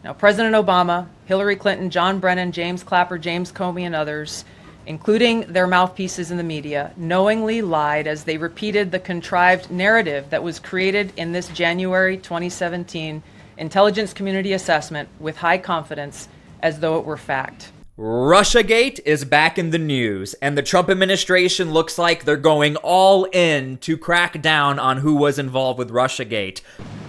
Now, President Obama, Hillary Clinton, John Brennan, James Clapper, James Comey, and others, including their mouthpieces in the media, knowingly lied as they repeated the contrived narrative that was created in this January 2017 intelligence community assessment with high confidence as though it were fact. Russiagate is back in the news, and the Trump administration looks like they're going all in to crack down on who was involved with Russiagate.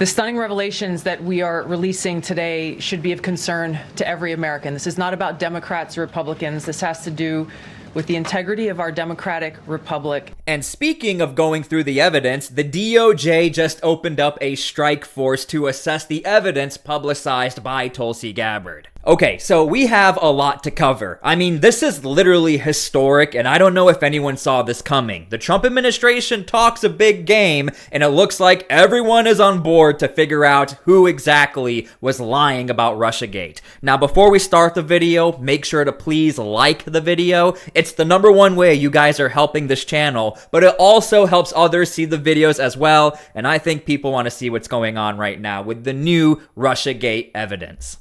The stunning revelations that we are releasing today should be of concern to every American. This is not about Democrats or Republicans. This has to do with the integrity of our democratic republic. And speaking of going through the evidence, the DOJ just opened up a strike force to assess the evidence publicized by Tulsi Gabbard. Okay, so we have a lot to cover. I mean, this is literally historic, and I don't know if anyone saw this coming. The Trump administration talks a big game, and it looks like everyone is on board to figure out who exactly was lying about Russiagate. Now, before we start the video, make sure to please like the video. It's the #1 way you guys are helping this channel, but it also helps others see the videos as well, and I think people want to see what's going on right now with the new Russiagate evidence.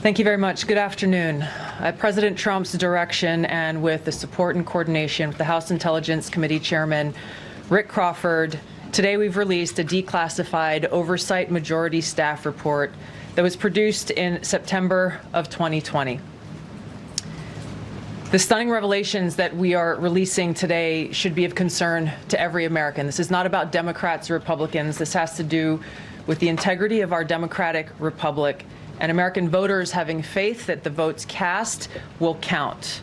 Thank you very much. Good afternoon. At President Trump's direction and with the support and coordination with the House Intelligence Committee Chairman Rick Crawford, today we've released a declassified oversight majority staff report that was produced in September of 2020. The stunning revelations that we are releasing today should be of concern to every American. This is not about Democrats or Republicans. This has to do with the integrity of our democratic republic and American voters having faith that the votes cast will count.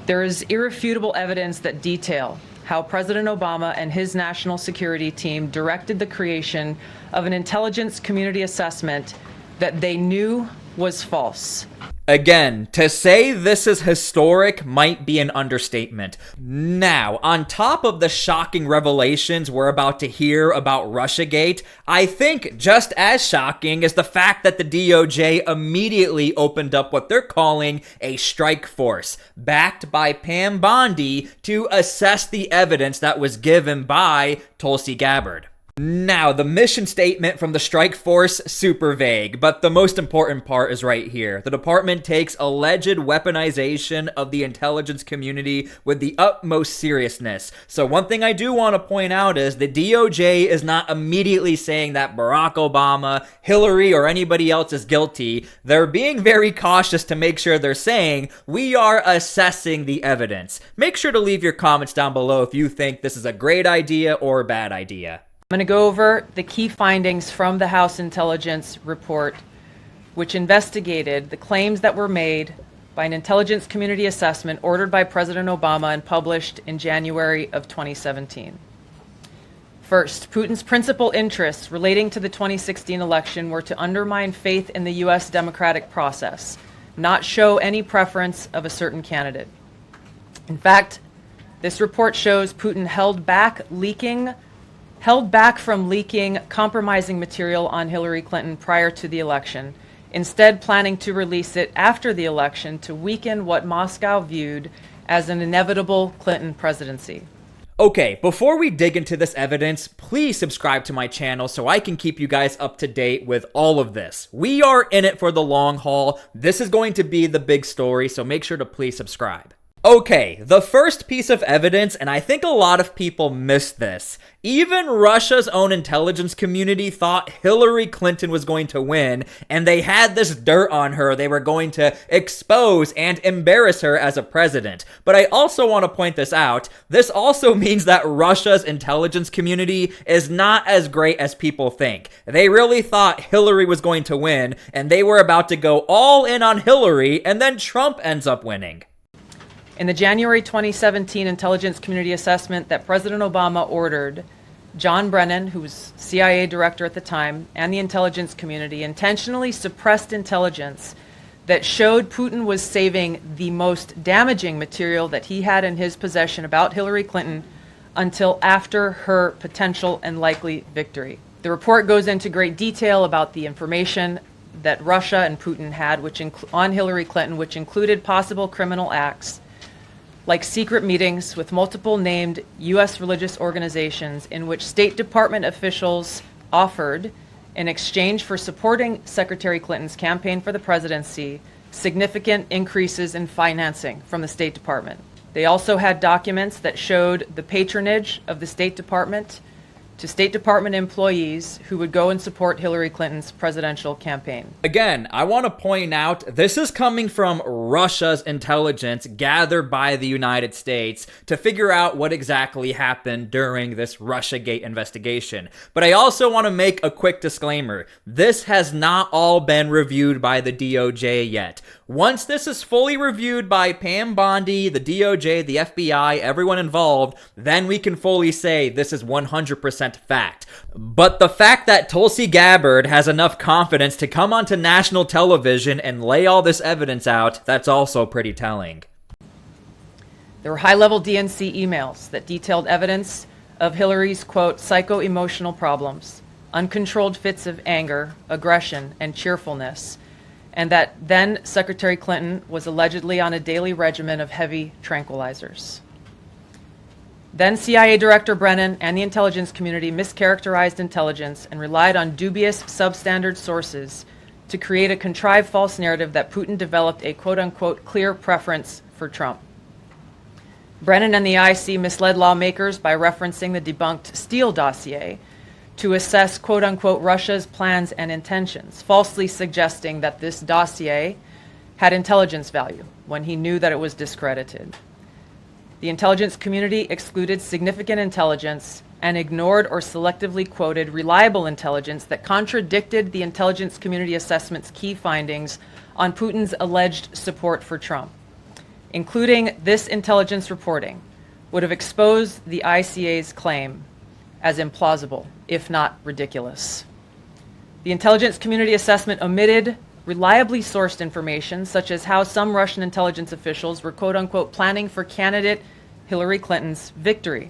There is irrefutable evidence that detail how President Obama and his national security team directed the creation of an intelligence community assessment that they knew was false. Again, to say this is historic might be an understatement. Now, on top of the shocking revelations we're about to hear about Russiagate, I think just as shocking is the fact that the DOJ immediately opened up what they're calling a strike force, backed by Pam Bondi, to assess the evidence that was given by Tulsi Gabbard. Now, the mission statement from the strike force, super vague, but the most important part is right here. The department takes alleged weaponization of the intelligence community with the utmost seriousness. So one thing I do want to point out is the DOJ is not immediately saying that Barack Obama, Hillary, or anybody else is guilty. They're being very cautious to make sure they're saying, we are assessing the evidence. Make sure to leave your comments down below if you think this is a great idea or a bad idea. I'm going to go over the key findings from the House Intelligence Report, which investigated the claims that were made by an intelligence community assessment ordered by President Obama and published in January of 2017. First, Putin's principal interests relating to the 2016 election were to undermine faith in the U.S. democratic process, not show any preference of a certain candidate. In fact, this report shows Putin held back from leaking compromising material on Hillary Clinton prior to the election, instead planning to release it after the election to weaken what Moscow viewed as an inevitable Clinton presidency. Okay, before we dig into this evidence, please subscribe to my channel so I can keep you guys up to date with all of this. We are in it for the long haul. This is going to be the big story, so make sure to please subscribe. Okay, the first piece of evidence, and I think a lot of people missed this. Even Russia's own intelligence community thought Hillary Clinton was going to win, and they had this dirt on her they were going to expose and embarrass her as a president. But I also want to point this out. This also means that Russia's intelligence community is not as great as people think. They really thought Hillary was going to win, and they were about to go all in on Hillary, and then Trump ends up winning. In the January 2017 intelligence community assessment that President Obama ordered, John Brennan, who was CIA director at the time, and the intelligence community intentionally suppressed intelligence that showed Putin was saving the most damaging material that he had in his possession about Hillary Clinton until after her potential and likely victory. The report goes into great detail about the information that Russia and Putin had on Hillary Clinton, which included possible criminal acts like secret meetings with multiple named U.S. religious organizations in which State Department officials offered in exchange for supporting Secretary Clinton's campaign for the presidency, significant increases in financing from the State Department. They also had documents that showed the patronage of the State Department to State Department employees who would go and support Hillary Clinton's presidential campaign. Again, I want to point out this is coming from Russia's intelligence gathered by the United States to figure out what exactly happened during this Russiagate investigation. But I also want to make a quick disclaimer. This has not all been reviewed by the DOJ yet. Once this is fully reviewed by Pam Bondi, the DOJ, the FBI, everyone involved, then we can fully say this is 100% fact. But the fact that Tulsi Gabbard has enough confidence to come onto national television and lay all this evidence out, that's also pretty telling. There were high-level DNC emails that detailed evidence of Hillary's, quote, psycho-emotional problems, uncontrolled fits of anger, aggression, and cheerfulness, and that then Secretary Clinton was allegedly on a daily regimen of heavy tranquilizers. Then CIA Director Brennan and the intelligence community mischaracterized intelligence and relied on dubious substandard sources to create a contrived false narrative that Putin developed a quote-unquote clear preference for Trump. Brennan and the IC misled lawmakers by referencing the debunked Steel Dossier to assess quote-unquote Russia's plans and intentions, falsely suggesting that this dossier had intelligence value when he knew that it was discredited. The intelligence community excluded significant intelligence and ignored or selectively quoted reliable intelligence that contradicted the intelligence community assessment's key findings on Putin's alleged support for Trump. Including this intelligence reporting would have exposed the ICA's claim as implausible, if not ridiculous. The intelligence community assessment omitted reliably sourced information, such as how some Russian intelligence officials were quote-unquote planning for candidate Hillary Clinton's victory,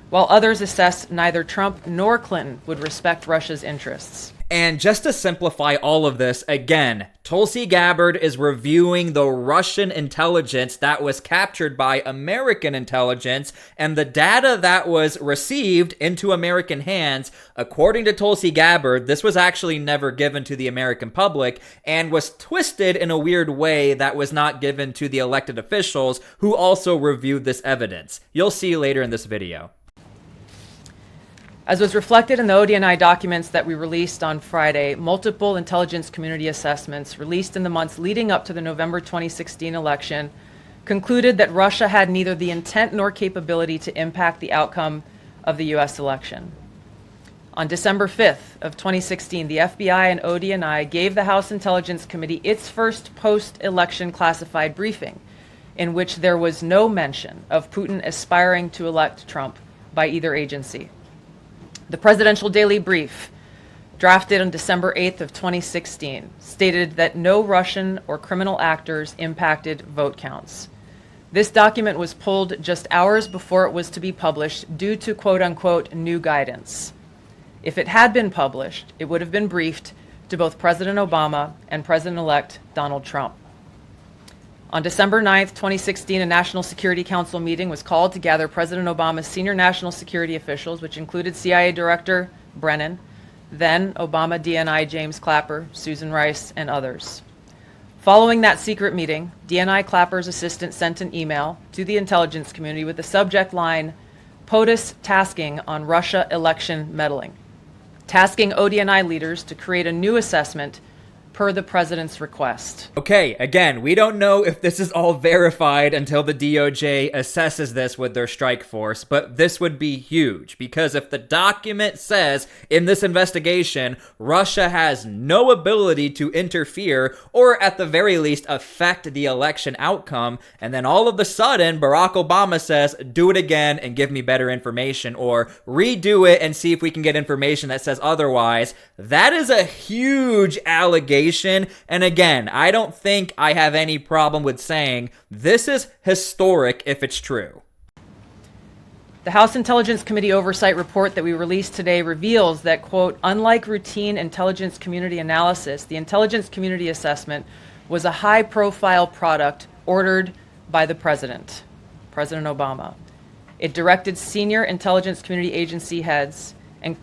while others assessed neither Trump nor Clinton would respect Russia's interests. And just to simplify all of this, again, Tulsi Gabbard is reviewing the Russian intelligence that was captured by American intelligence, and the data that was received into American hands, according to Tulsi Gabbard, this was actually never given to the American public and was twisted in a weird way that was not given to the elected officials who also reviewed this evidence. You'll see later in this video. As was reflected in the ODNI documents that we released on Friday, multiple intelligence community assessments released in the months leading up to the November 2016 election concluded that Russia had neither the intent nor capability to impact the outcome of the U.S. election. On December 5th of 2016, the FBI and ODNI gave the House Intelligence Committee its first post-election classified briefing, in which there was no mention of Putin aspiring to elect Trump by either agency. The Presidential Daily Brief, drafted on December 8th of 2016, stated that no Russian or criminal actors impacted vote counts. This document was pulled just hours before it was to be published due to quote-unquote new guidance. If it had been published, it would have been briefed to both President Obama and President-elect Donald Trump. On December 9th, 2016, a National Security Council meeting was called to gather President Obama's senior national security officials, which included CIA Director Brennan, then Obama DNI James Clapper, Susan Rice, and others. Following that secret meeting, DNI Clapper's assistant sent an email to the intelligence community with the subject line, POTUS tasking on Russia election meddling, tasking ODNI leaders to create a new assessment per the president's request. Okay, again, we don't know if this is all verified until the DOJ assesses this with their strike force, but this would be huge, because if the document says in this investigation, Russia has no ability to interfere or at the very least affect the election outcome, and then all of a sudden Barack Obama says, do it again and give me better information, or redo it and see if we can get information that says otherwise, that is a huge allegation. And again, I don't think I have any problem with saying this is historic if it's true. The House Intelligence Committee Oversight Report that we released today reveals that, quote, unlike routine intelligence community analysis, the intelligence community assessment was a high-profile product ordered by the President Obama. It directed senior intelligence community agency heads and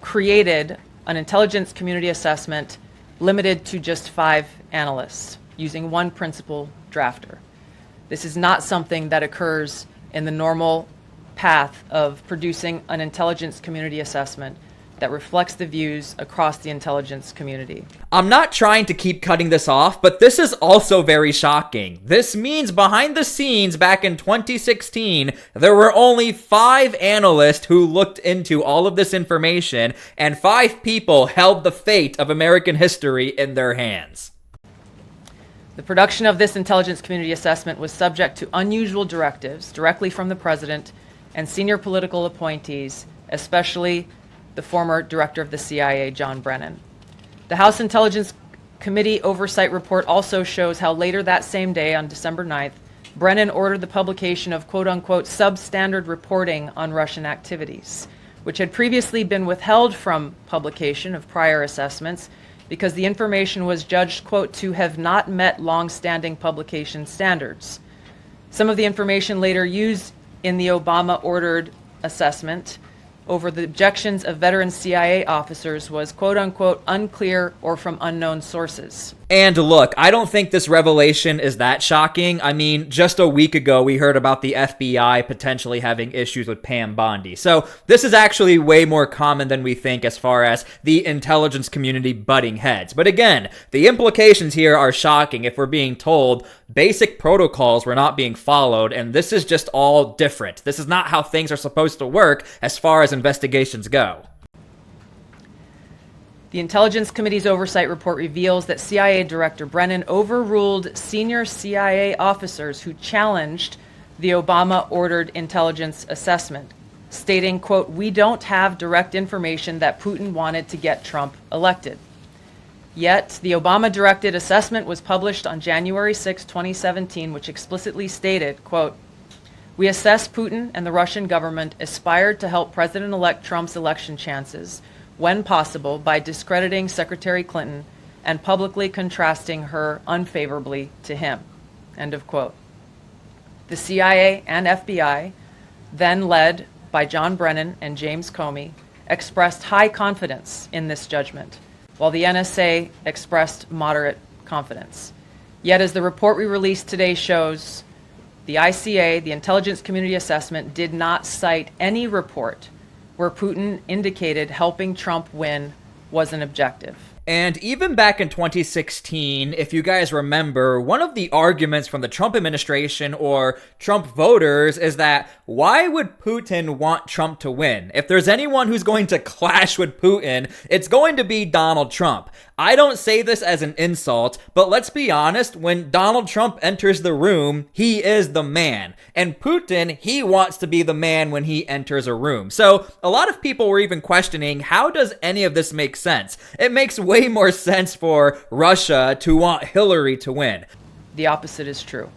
created an intelligence community assessment limited to just 5 analysts using one principal drafter. This is not something that occurs in the normal path of producing an intelligence community assessment that reflects the views across the intelligence community. I'm not trying to keep cutting this off, but this is also very shocking. This means behind the scenes back in 2016, there were only 5 analysts who looked into all of this information, and 5 people held the fate of American history in their hands. The production of this intelligence community assessment was subject to unusual directives directly from the president and senior political appointees, especially the former director of the CIA, John Brennan. The House Intelligence Committee Oversight Report also shows how later that same day, on December 9th, Brennan ordered the publication of quote-unquote substandard reporting on Russian activities, which had previously been withheld from publication of prior assessments because the information was judged, quote, to have not met long-standing publication standards. Some of the information later used in the Obama-ordered assessment over the objections of veteran CIA officers was quote-unquote unclear or from unknown sources. And look, I don't think this revelation is that shocking. I mean, just a week ago, we heard about the FBI potentially having issues with Pam Bondi. So this is actually way more common than we think as far as the intelligence community butting heads. But again, the implications here are shocking if we're being told basic protocols were not being followed, and this is just all different. This is not how things are supposed to work as far as investigations go. The Intelligence Committee's oversight report reveals that CIA Director Brennan overruled senior CIA officers who challenged the Obama-ordered intelligence assessment, stating, quote, "We don't have direct information that Putin wanted to get Trump elected." Yet, the Obama-directed assessment was published on January 6, 2017, which explicitly stated, quote, "We assess Putin and the Russian government aspired to help President-elect Trump's election chances when possible by discrediting Secretary Clinton and publicly contrasting her unfavorably to him." End of quote. The CIA and FBI, then led by John Brennan and James Comey, expressed high confidence in this judgment, while the NSA expressed moderate confidence. Yet, as the report we released today shows, the ICA, the Intelligence Community Assessment, did not cite any report where Putin indicated helping Trump win was an objective. And even back in 2016, if you guys remember, one of the arguments from the Trump administration or Trump voters is that why would Putin want Trump to win? If there's anyone who's going to clash with Putin, it's going to be Donald Trump. I don't say this as an insult, but let's be honest, when Donald Trump enters the room, he is the man. And Putin, he wants to be the man when he enters a room. So a lot of people were even questioning, how does any of this make sense? It makes way more sense for Russia to want Hillary to win. The opposite is true.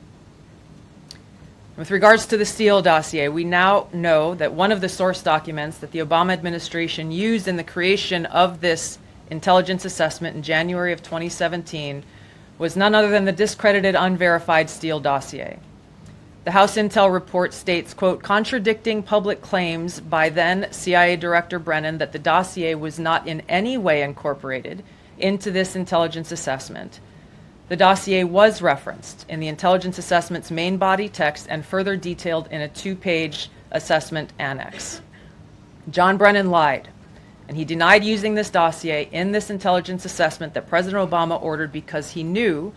With regards to the Steel Dossier, we now know that one of the source documents that the Obama administration used in the creation of this intelligence assessment in January of 2017 was none other than the discredited, unverified Steel Dossier. The House Intel report states, quote, contradicting public claims by then CIA Director Brennan that the dossier was not in any way incorporated into this intelligence assessment. The dossier was referenced in the intelligence assessment's main body text and further detailed in a 2-page assessment annex. John Brennan lied, and he denied using this dossier in this intelligence assessment that President Obama ordered because he knew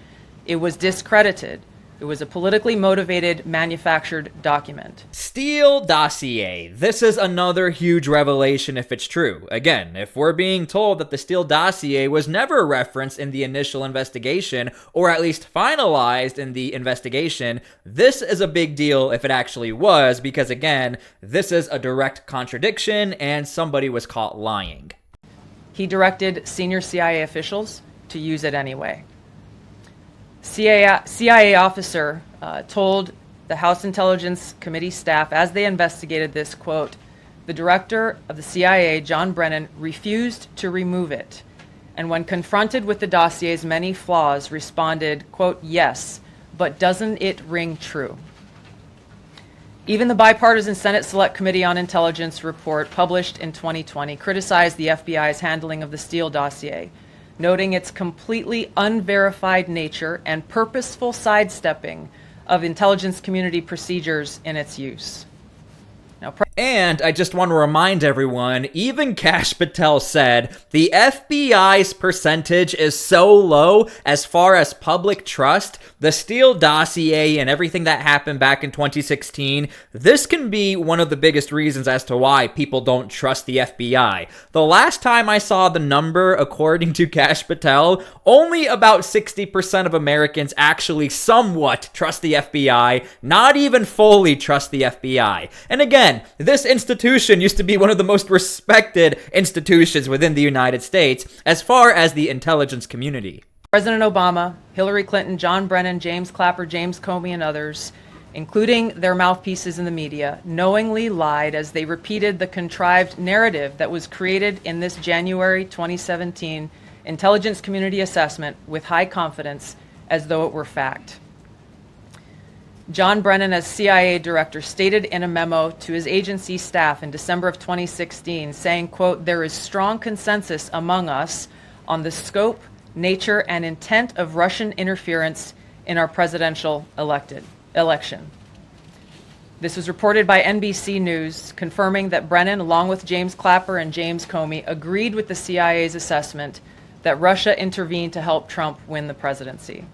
it was discredited. It was a politically motivated, manufactured document. Steel Dossier. This is another huge revelation if it's true. Again, if we're being told that the Steel Dossier was never referenced in the initial investigation, or at least finalized in the investigation, this is a big deal if it actually was, because again, this is a direct contradiction and somebody was caught lying. He directed senior CIA officials to use it anyway. CIA officer told the House Intelligence Committee staff as they investigated this, quote, the director of the CIA, John Brennan, refused to remove it, and when confronted with the dossier's many flaws, responded, quote, yes, but doesn't it ring true? Even the bipartisan Senate Select Committee on Intelligence report published in 2020 criticized the FBI's handling of the Steel Dossier, noting its completely unverified nature and purposeful sidestepping of intelligence community procedures in its use. And I just want to remind everyone, even Kash Patel said, the FBI's percentage is so low as far as public trust, the Steel Dossier and everything that happened back in 2016, this can be one of the biggest reasons as to why people don't trust the FBI. The last time I saw the number, according to Kash Patel, only about 60% of Americans actually somewhat trust the FBI, not even fully trust the FBI. And again, this institution used to be one of the most respected institutions within the United States as far as the intelligence community. President Obama, Hillary Clinton, John Brennan, James Clapper, James Comey, and others, including their mouthpieces in the media, knowingly lied as they repeated the contrived narrative that was created in this January 2017 intelligence community assessment with high confidence as though it were fact. John Brennan, as CIA director, stated in a memo to his agency staff in December of 2016, saying, quote, "There is strong consensus among us on the scope, nature, and intent of Russian interference in our presidential election." This was reported by NBC News, confirming that Brennan, along with James Clapper and James Comey, agreed with the CIA's assessment that Russia intervened to help Trump win the presidency.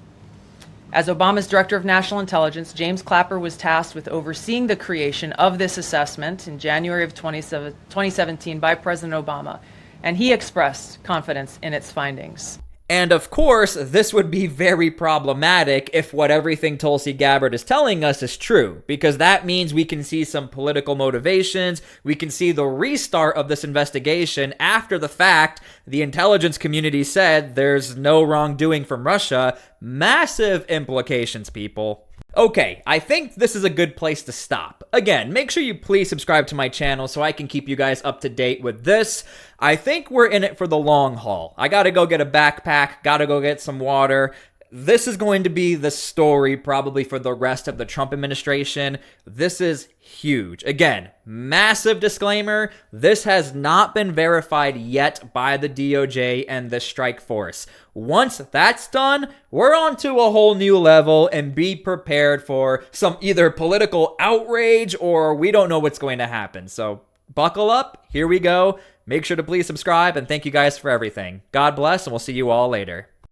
As Obama's Director of National Intelligence, James Clapper was tasked with overseeing the creation of this assessment in January of 2017 by President Obama, and he expressed confidence in its findings. And of course, this would be very problematic if what everything Tulsi Gabbard is telling us is true, because that means we can see some political motivations, we can see the restart of this investigation after the fact the intelligence community said there's no wrongdoing from Russia. Massive implications, people. Okay, I think this is a good place to stop. Again, make sure you please subscribe to my channel so I can keep you guys up to date with this. I think we're in it for the long haul. I gotta go get a backpack, gotta go get some water. This is going to be the story probably for the rest of the Trump administration. This is huge. Again, massive disclaimer, this has not been verified yet by the DOJ and the strike force. Once that's done, we're on to a whole new level, and be prepared for some either political outrage or we don't know what's going to happen. So buckle up, here we go. Make sure to please subscribe, and thank you guys for everything. God bless, and we'll see you all later.